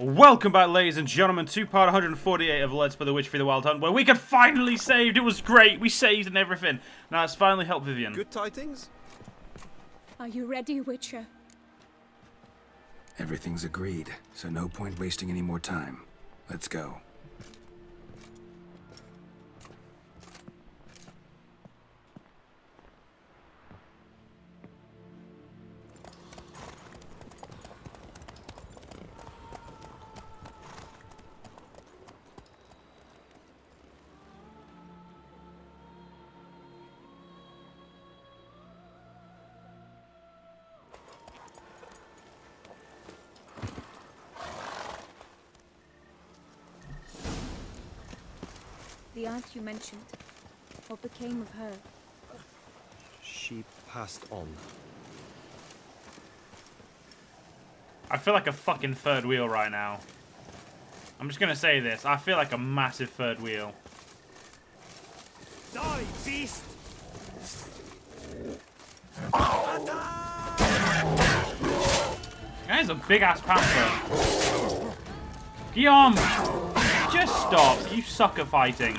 Welcome back, ladies and gentlemen, to part 148 of Let's Play The Witch for the Wild Hunt, where we could finally save. It was great. We saved and everything. Now let's finally help Vivian. Good tidings? Are you ready, Witcher? Everything's agreed, so no point wasting any more time. Let's go. The aunt you mentioned. What became of her? She passed on. I feel like a fucking third wheel right now. I'm just gonna say this. I feel like a massive third wheel. Die, beast! That is a big ass panther. Guillaume! Just stop. You suck at fighting.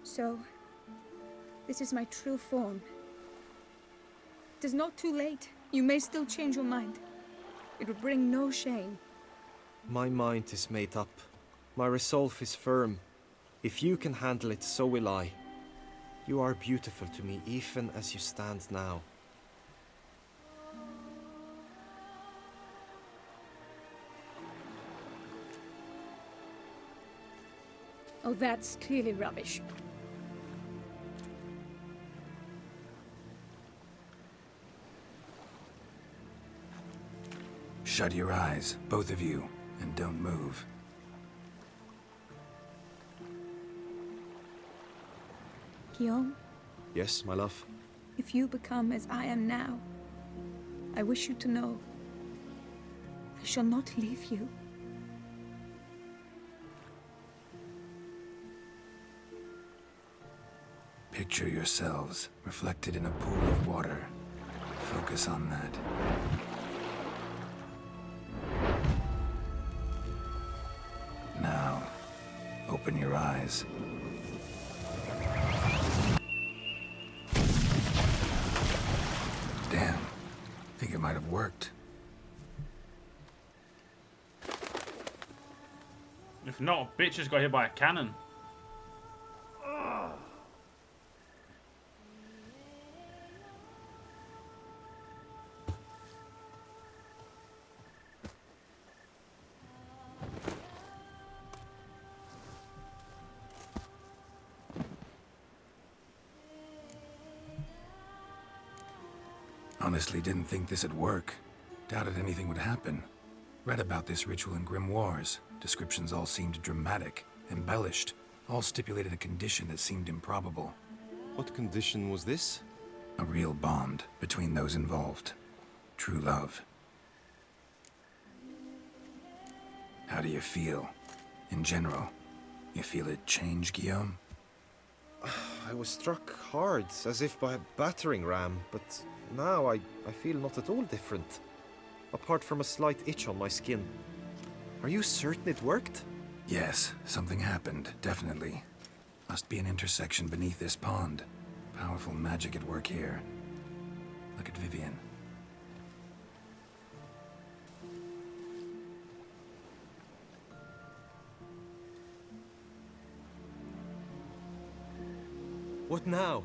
So, this is my true form. It is not too late. You may still change your mind. It would bring no shame. My mind is made up. My resolve is firm. If you can handle it, so will I. You are beautiful to me, even as you stand now. Oh, that's clearly rubbish. Shut your eyes, both of you, and don't move. Guillaume, Yes, my love? if you become as I am now, I wish you to know I shall not leave you. Picture yourselves reflected in a pool of water. Focus on that. Now, open your eyes. Damn, think it might have worked. If not, bitch just got hit by a cannon. Honestly didn't think this'd work. Doubted anything would happen. Read about this ritual in grimoires. Descriptions all seemed dramatic, embellished. All stipulated a condition that seemed improbable. What condition was this? A real bond between those involved. True love. How do you feel? In general, you feel it change, Guillaume? I was struck hard, as if by a battering ram, but now I feel not at all different. Apart from a slight itch on my skin. Are you certain it worked? Yes, something happened, definitely. Must be an intersection beneath this pond. Powerful magic at work here. Look at Vivian. What now?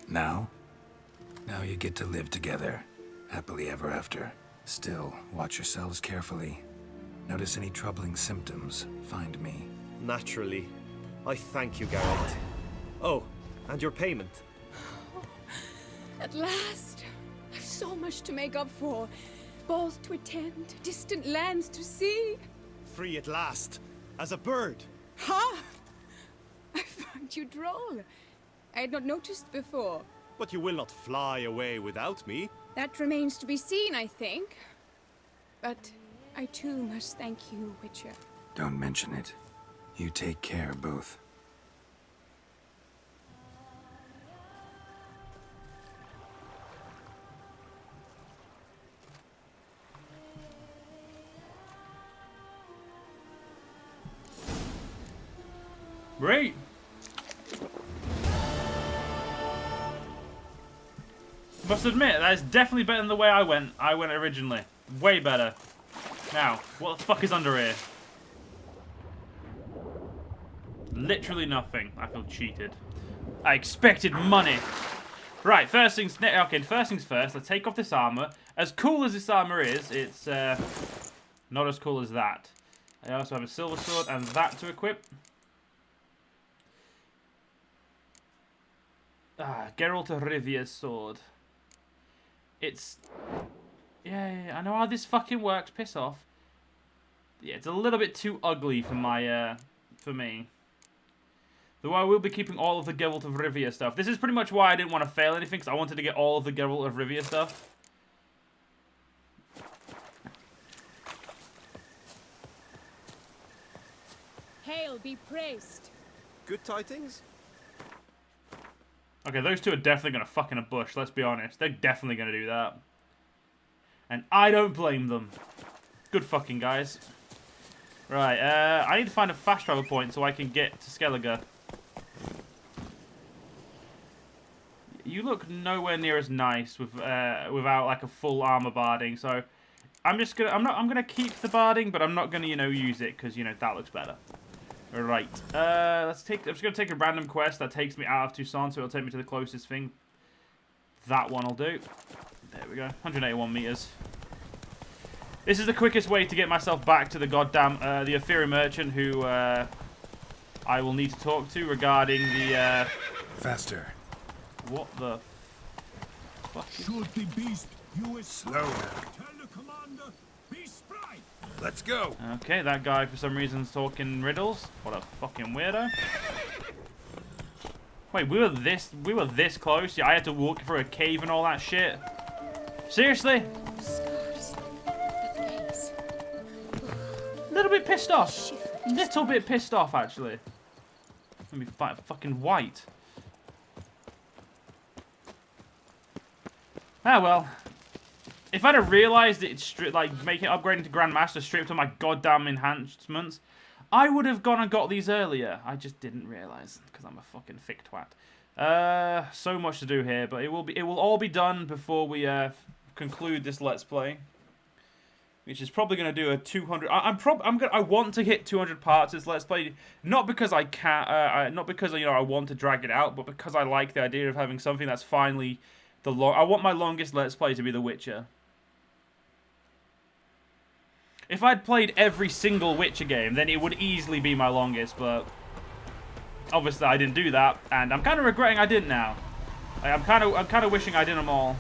Now? Now you get to live together. Happily ever after. Still, watch yourselves carefully. Notice any troubling symptoms, find me. Naturally. I thank you, Geralt. Oh, and your payment. At last! I've so much to make up for. Balls to attend, distant lands to see. Free at last, as a bird. Ha! I found you droll. I had not noticed before. But you will not fly away without me. That remains to be seen, I think. But I too must thank you, Witcher. Don't mention it. You take care, both. Great. Must admit, that is definitely better than the way I went originally. Way better. Now, what the fuck is under here? Literally nothing. I feel cheated. I expected money. Right, first things first. Let's take off this armor. As cool as this armor is, it's not as cool as that. I also have a silver sword and that to equip. Geralt of Rivia's sword. It's... Yeah, I know how this fucking works. Piss off. Yeah, it's a little bit too ugly for my, for me. Though I will be keeping all of the Geralt of Rivia stuff. This is pretty much why I didn't want to fail anything, because I wanted to get all of the Geralt of Rivia stuff. Hail be praised. Good tidings? Okay, those two are definitely going to fuck in a bush, let's be honest. They're definitely going to do that. And I don't blame them. Good fucking guys. Right, I need to find a fast travel point so I can get to Skellige. You look nowhere near as nice with without like a full armor barding, so I'm gonna keep the barding, but I'm not gonna, use it because that looks better. Right. I'm just gonna take a random quest that takes me out of Toussaint, so it'll take me to the closest thing. That one will do. There we go. 181 meters. This is the quickest way to get myself back to the goddamn the Aetheri merchant who I will need to talk to regarding the Faster. What the fuck? Shoot the beast, you is Slow down. Tell the commander, be spry. Let's go. Okay, that guy for some reason is talking riddles. What a fucking weirdo. Wait, we were this close? Yeah, I had to walk through a cave and all that shit. Seriously? Scars. That gaze. Little bit pissed off. Little bit pissed off, actually. Let me fight fucking white. Ah, well. If I'd have realised it's making upgrading to Grandmaster stripped of my goddamn enhancements, I would have gone and got these earlier. I just didn't realise because I'm a fucking thick twat. So much to do here, but it will all be done before we conclude this Let's Play, which is probably going to do a 200. I want to hit 200 parts this Let's Play, not because I can't, not because I want to drag it out, but because I like the idea of having something that's finally I want my longest Let's Play to be The Witcher. If I'd played every single Witcher game, then it would easily be my longest, but obviously I didn't do that, and I'm kind of regretting I didn't now. I'm kind of wishing I did them all.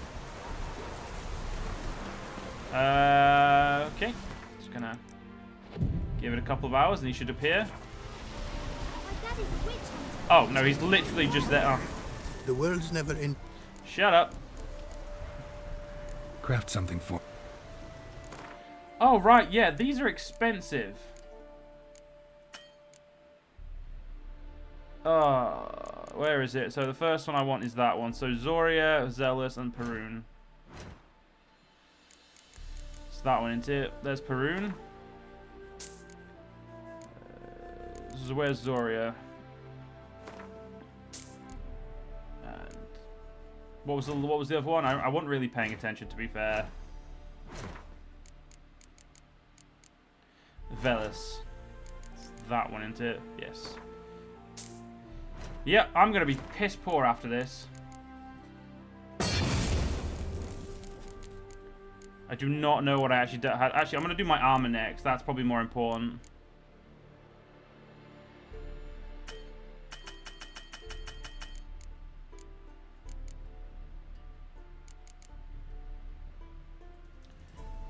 Okay, just gonna give it a couple of hours, and he should appear. Oh no, he's literally just there. Oh. The world's never in. Shut up. Craft something for... Oh, right, yeah, these are expensive. Where is it? So the first one I want is that one. So Zoria, Zealous, and Perun. It's that one, isn't it? There's Perun. Where's Zoria? What was the other one? I wasn't really paying attention, to be fair. Velis. It's that one, isn't it? Yes. Yep, I'm going to be piss poor after this. I do not know what I actually had. Actually, I'm going to do my armor next. That's probably more important.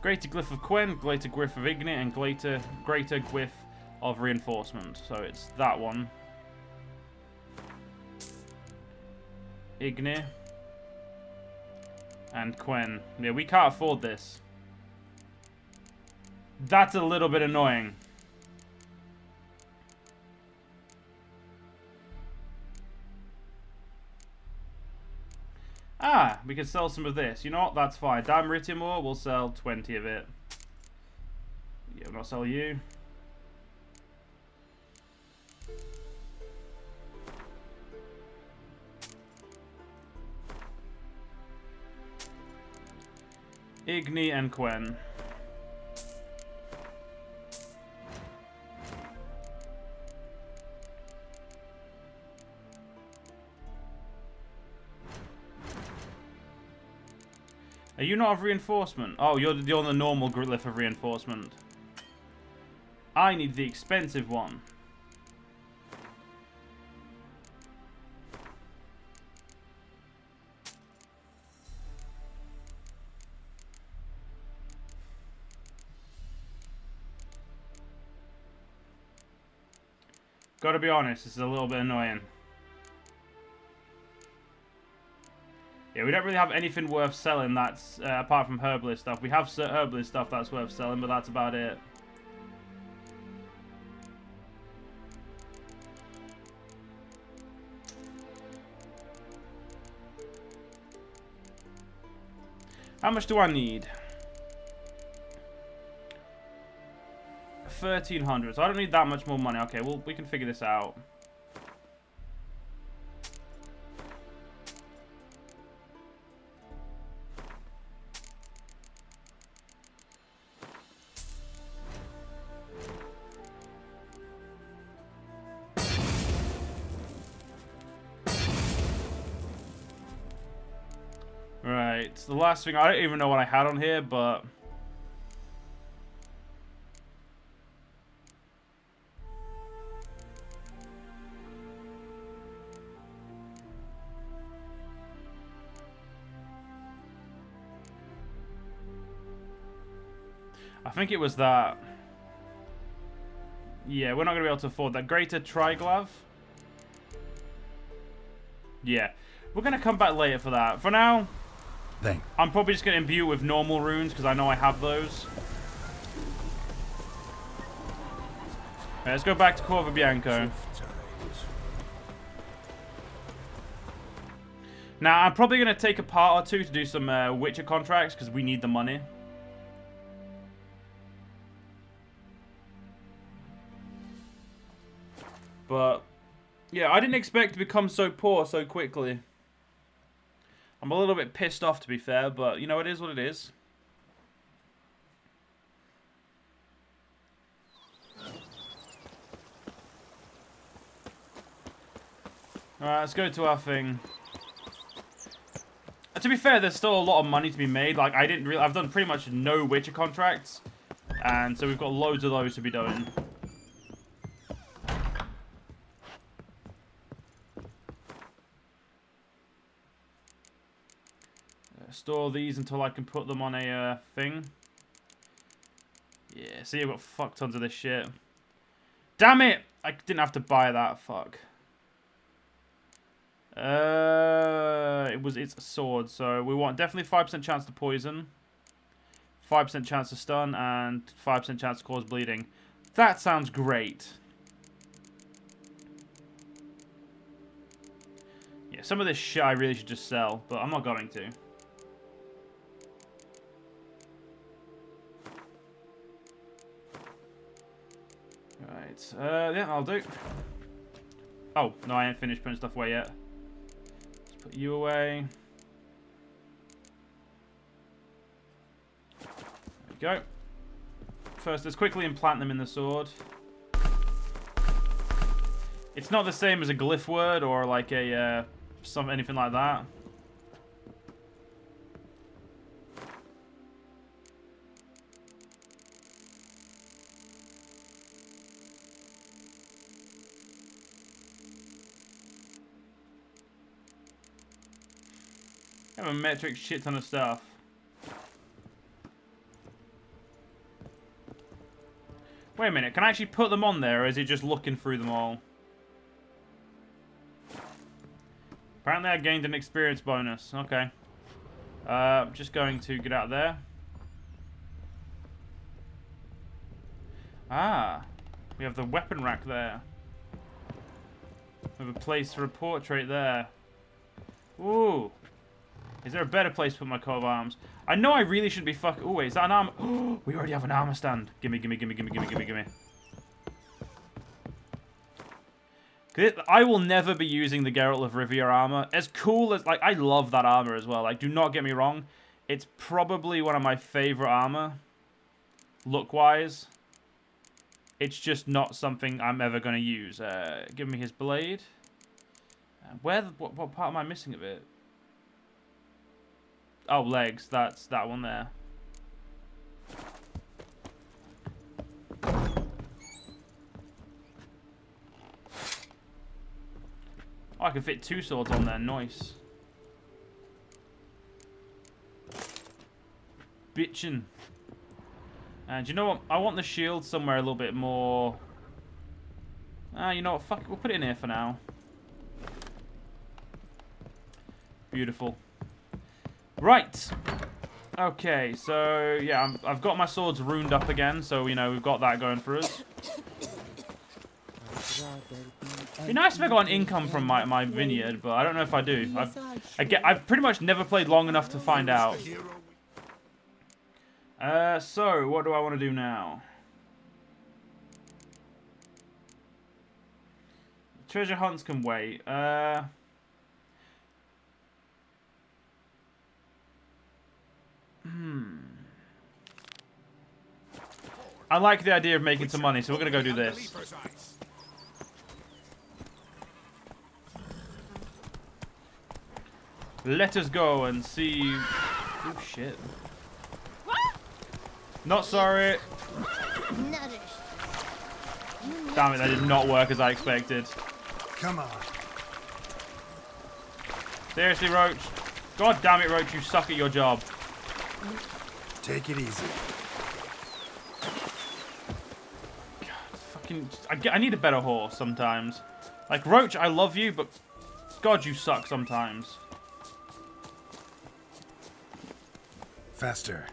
Greater Glyph of Quen, Greater Glyph of Igni, and Greater Glyph of Reinforcement. So it's that one. Igni. And Quen. Yeah, we can't afford this. That's a little bit annoying. Ah, we can sell some of this. You know what? That's fine. Dimeritium ore, we'll sell 20 of it. Yeah, we'll not sell you. Igni and Quen. Are you not of reinforcement? Oh, you're on the normal glyph of reinforcement. I need the expensive one. Gotta be honest, this is a little bit annoying. Yeah, we don't really have anything worth selling that's, apart from herbalist stuff. We have herbalist stuff that's worth selling, but that's about it. How much do I need? 1,300. So I don't need that much more money. Okay, well, we can figure this out. Right, the last thing, I don't even know what I had on here, but... I think it was that. Yeah, we're not going to be able to afford that. Greater Triglav. Yeah, we're going to come back later for that. For now... Thanks. I'm probably just going to imbue it with normal runes, because I know I have those. Right, let's go back to Corvo Bianco. Now, I'm probably going to take a part or two to do some Witcher contracts, because we need the money. But, yeah, I didn't expect to become so poor so quickly. I'm a little bit pissed off, to be fair, but, you know, it is what it is. Alright, let's go to our thing. To be fair, there's still a lot of money to be made. Like, I've done pretty much no Witcher contracts. And so we've got loads of those to be doing. Store these until I can put them on a thing. Yeah, see, I've got fuck tons of this shit. Damn it! I didn't have to buy that. Fuck. It's a sword, so we want definitely 5% chance to poison, 5% chance to stun, and 5% chance to cause bleeding. That sounds great. Yeah, some of this shit I really should just sell, but I'm not going to. Right, yeah, I'll do. Oh, no, I ain't finished putting stuff away yet. Let's put you away. There we go. First, let's quickly implant them in the sword. It's not the same as a glyph word or like a, anything like that. I have a metric shit ton of stuff. Wait a minute, can I actually put them on there, or is it just looking through them all? Apparently I gained an experience bonus. Okay. I'm just going to get out of there. Ah. We have the weapon rack there. We have a place for a portrait there. Ooh. Is there a better place to put my coat of arms? I know I really should be fucking... Ooh, wait, is that an armor? Oh, we already have an armor stand. Gimme, gimme, gimme, gimme, gimme, gimme, gimme. I will never be using the Geralt of Rivia armor. As cool as... Like, I love that armor as well. Like, do not get me wrong. It's probably one of my favorite armor. Look-wise. It's just not something I'm ever going to use. Give me his blade. What part am I missing of it? Oh, legs. That's that one there. Oh, I can fit 2 swords on there. Nice. Bitchin'. And you know what? I want the shield somewhere a little bit more... you know what? Fuck it. We'll put it in here for now. Beautiful. Right. Okay, so, yeah, I've got my swords runed up again, so, you know, we've got that going for us. It'd be nice if I got an income from my vineyard, but I don't know if I do. I've pretty much never played long enough to find out. So, what do I want to do now? Treasure hunts can wait. I like the idea of making some money, so we're going to go do this. Let us go and see... Oh, shit. Not sorry. Damn it, that did not work as I expected. Come on. Seriously, Roach? God damn it, Roach, you suck at your job. Take it easy. God, fucking... I need a better horse sometimes. Like, Roach, I love you, but... God, you suck sometimes. Faster.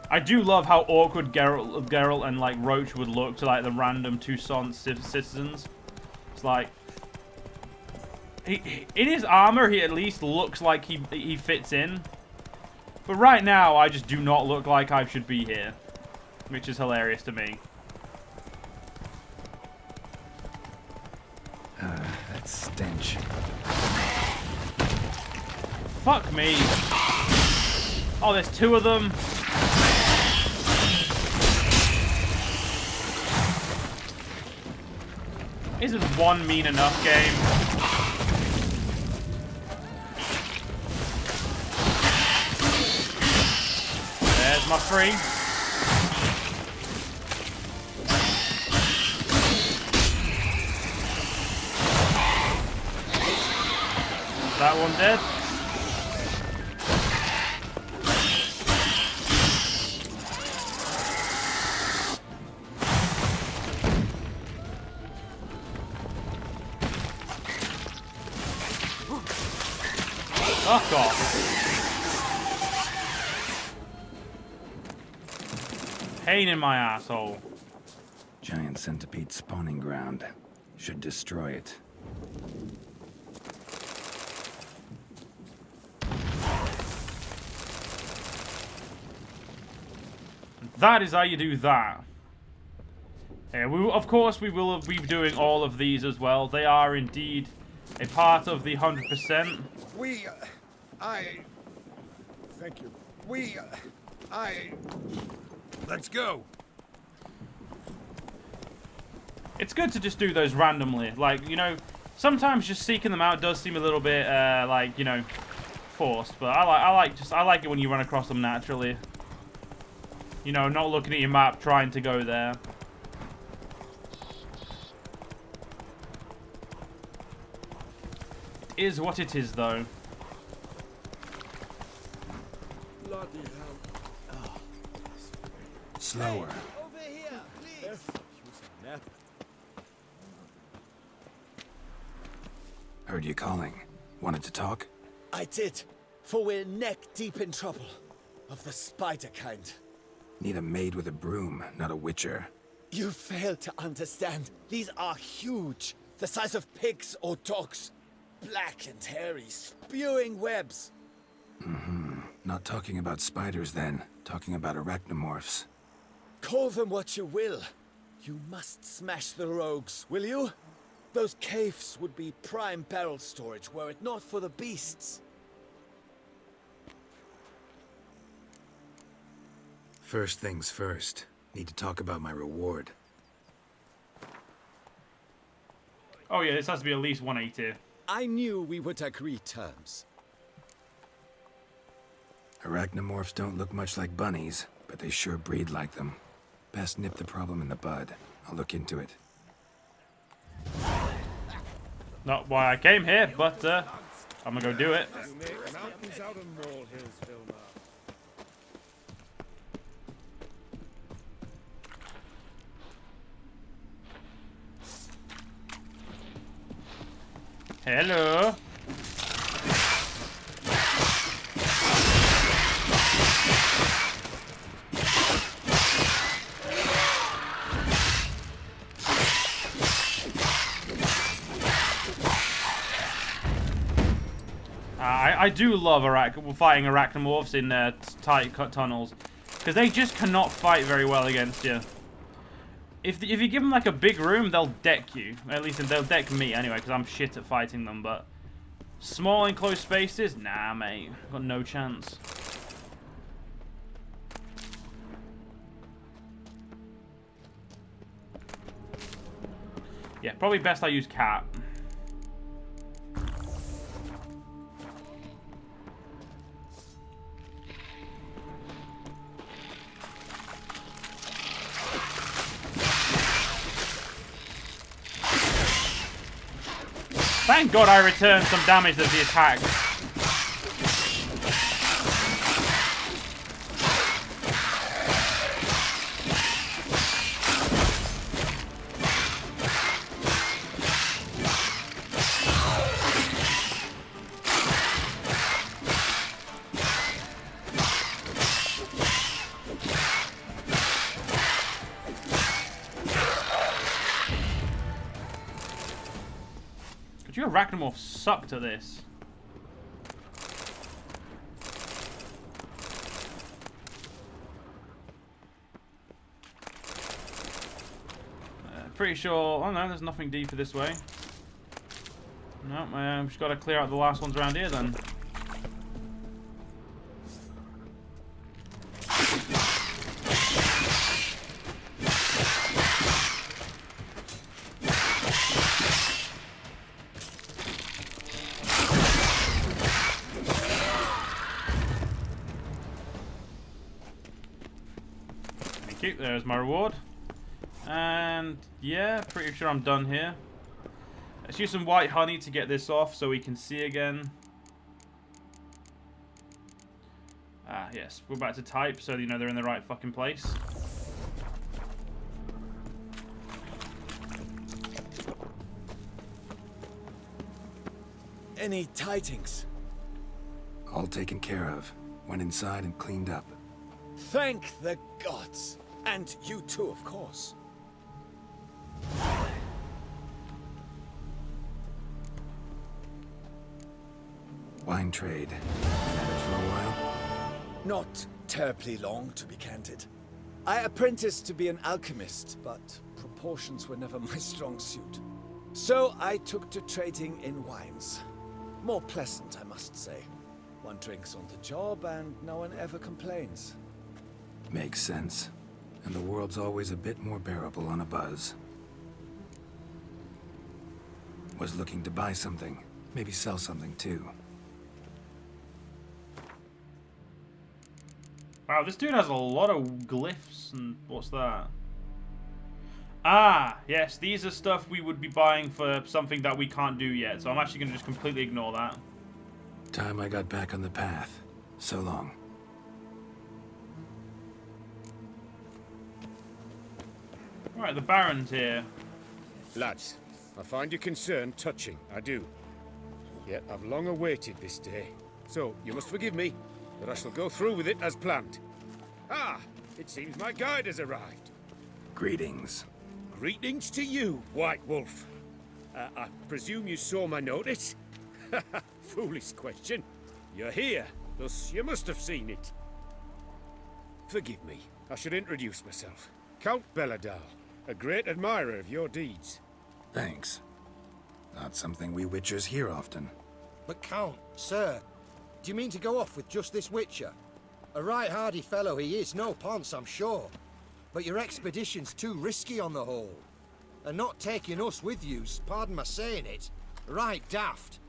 I do love how awkward Geralt and like Roach would look to like the random Toussaint citizens. It's like in his armor, he at least looks like he fits in. But right now, I just do not look like I should be here, which is hilarious to me. That stench. Fuck me. Oh, there's 2 of them. Isn't 1 mean enough, game? There's my 3. That one dead. Fuck off. Pain in my asshole. Giant centipede spawning ground. Should destroy it. That is how you do that. Yeah, of course we will be doing all of these as well. They are indeed a part of the 100%. Thank you. Let's go. It's good to just do those randomly. Like, you know, sometimes just seeking them out does seem a little bit, like, you know, forced. But I like it when you run across them naturally. You know, not looking at your map, trying to go there. It is what it is, though. Bloody hell. Slower. Over here. Heard you calling. Wanted to talk? I did, for we're neck deep in trouble. Of the spider kind. Need a maid with a broom, not a witcher. You fail to understand. These are huge. The size of pigs or dogs. Black and hairy, spewing webs. Not talking about spiders then. Talking about arachnomorphs. Call them what you will. You must smash the rogues, will you? Those caves would be prime barrel storage were it not for the beasts. First things first. Need to talk about my reward. Oh yeah, this has to be at least 180. I knew we would agree terms. Arachnomorphs don't look much like bunnies, but they sure breed like them. Best nip the problem in the bud. I'll look into it. Not why I came here, but I'm gonna go do it. Hello. I do love fighting arachnomorphs in tight cut tunnels, because they just cannot fight very well against you. If you give them like a big room, they'll deck you. At least they'll deck me anyway, because I'm shit at fighting them. But small enclosed spaces, nah, mate, got no chance. Yeah, probably best I use cat. Thank God I returned some damage as the attack. You arachnomorphs sucked at this. Pretty sure. Oh no, there's nothing deeper this way. No, I've just got to clear out the last ones around here then. There's my reward. And yeah, pretty sure I'm done here. Let's use some white honey to get this off so we can see again. Ah, yes. We're about to type so you know they're in the right fucking place. Any tidings? All taken care of. Went inside and cleaned up. Thank the gods. And you too, of course. Wine trade. Been at it for a while? Not terribly long, to be candid. I apprenticed to be an alchemist, but proportions were never my strong suit. So I took to trading in wines. More pleasant, I must say. One drinks on the job and no one ever complains. Makes sense. And the world's always a bit more bearable on a buzz. Was looking to buy something. Maybe sell something too. Wow, this dude has a lot of glyphs and what's that? Ah, yes, these are stuff we would be buying for something that we can't do yet. So I'm actually going to just completely ignore that. Time I got back on the path. So long. Alright, the Baron's here. Lads, I find your concern touching, I do. Yet I've long awaited this day. So, you must forgive me, but I shall go through with it as planned. Ah, it seems my guide has arrived. Greetings. Greetings to you, White Wolf. I presume you saw my notice? Foolish question. You're here, thus you must have seen it. Forgive me, I should introduce myself. Count Belladal, a great admirer of your deeds. Thanks. Not something we Witchers hear often. But Count, sir, do you mean to go off with just this Witcher? A right hardy fellow he is, no ponce, I'm sure. But your expedition's too risky on the whole. And not taking us with you's, pardon my saying it, right daft.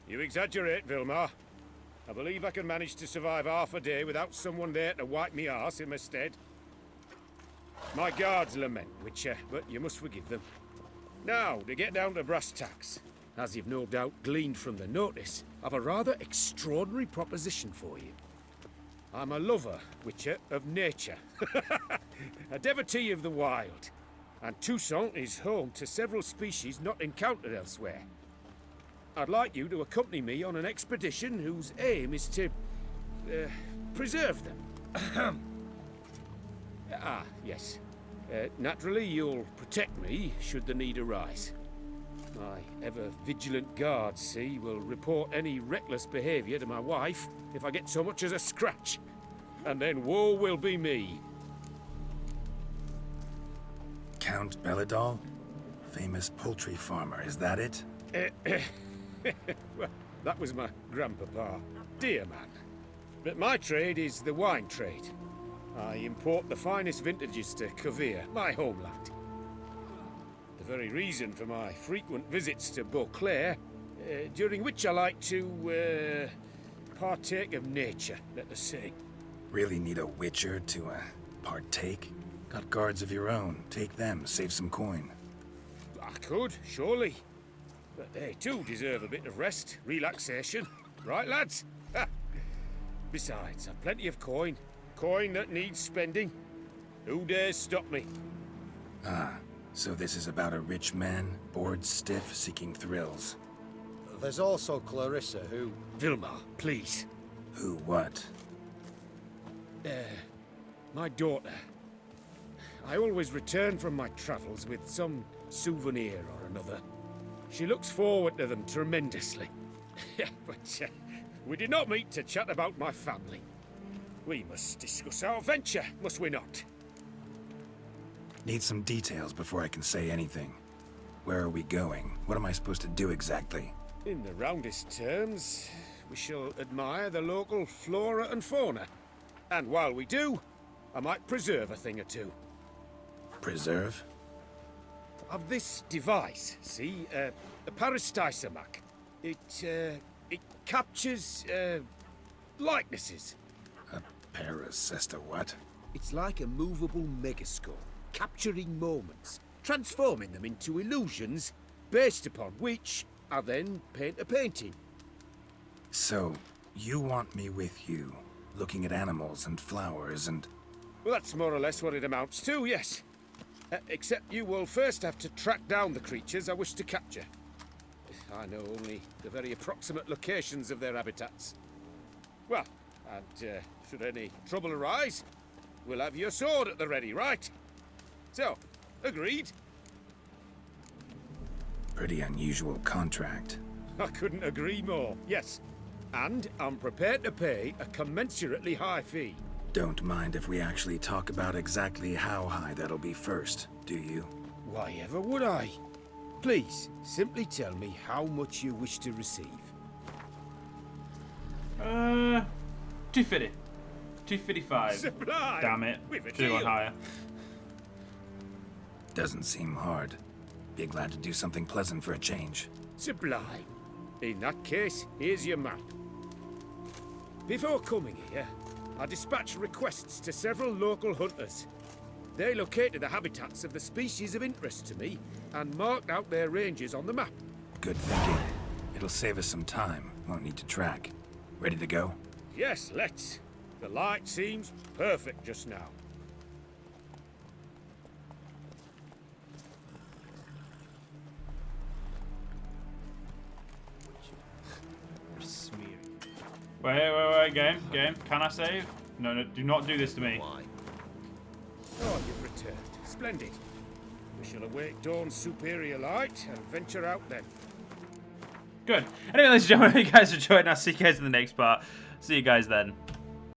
You exaggerate, Vilmar. I believe I can manage to survive half a day without someone there to wipe me arse in my stead. My guards lament, Witcher, but you must forgive them. Now, to get down to brass tacks. As you've no doubt gleaned from the notice, I've a rather extraordinary proposition for you. I'm a lover, Witcher, of nature. A devotee of the wild. And Toussaint is home to several species not encountered elsewhere. I'd like you to accompany me on an expedition whose aim is to preserve them. Yes. Naturally, you'll protect me should the need arise. My ever-vigilant guards, see, will report any reckless behaviour to my wife if I get so much as a scratch. And then woe will be me. Count Belladal? Famous poultry farmer, is that it? Well, that was my grandpapa. Dear man. But my trade is the wine trade. I import the finest vintages to Kovir, my homeland. The very reason for my frequent visits to Beauclair, during which I like to partake of nature, let us say. Really need a Witcher to partake? Got guards of your own. Take them, save some coin. I could, surely. But they too deserve a bit of rest, relaxation. Right, lads? Besides, I've plenty of coin. Coin that needs spending. Who dares stop me? Ah, so this is about a rich man, bored stiff, seeking thrills. There's also Clarissa, who... Vilmar, please. Who what? My daughter. I always return from my travels with some souvenir or another. She looks forward to them tremendously. But we did not meet to chat about my family. We must discuss our venture, must we not? Need some details before I can say anything. Where are we going? What am I supposed to do exactly? In the roundest terms, we shall admire the local flora and fauna. And while we do, I might preserve a thing or two. Preserve? Of this device, see? A parastisomac. It captures, likenesses. A paracesta what? It's like a movable megascope, capturing moments, transforming them into illusions, based upon which I then paint a painting. So, you want me with you, looking at animals and flowers and... Well, that's more or less what it amounts to, yes. Except you will first have to track down the creatures I wish to capture. I know only the very approximate locations of their habitats. Well, and should any trouble arise, we'll have your sword at the ready, right? So, agreed? Pretty unusual contract. I couldn't agree more, yes. And I'm prepared to pay a commensurately high fee. Don't mind if we actually talk about exactly how high that'll be first, do you? Why ever would I? Please, simply tell me how much you wish to receive. 250. 255. Sublime! Damn it. With a Should have gone deal. higher. Doesn't seem hard. Be glad to do something pleasant for a change. Sublime. In that case, here's your map. Before coming here, I dispatched requests to several local hunters. They located the habitats of the species of interest to me and marked out their ranges on the map. Good thinking. It'll save us some time. Won't need to track. Ready to go? Yes, let's. The light seems perfect just now. Wait, game. Can I save? No, do not do this to me. Why? Oh, you've returned. Splendid. We shall await dawn's superior light and venture out then. Good. Anyway, ladies and gentlemen, if you guys enjoyed, and I'll see you guys in the next part. See you guys then.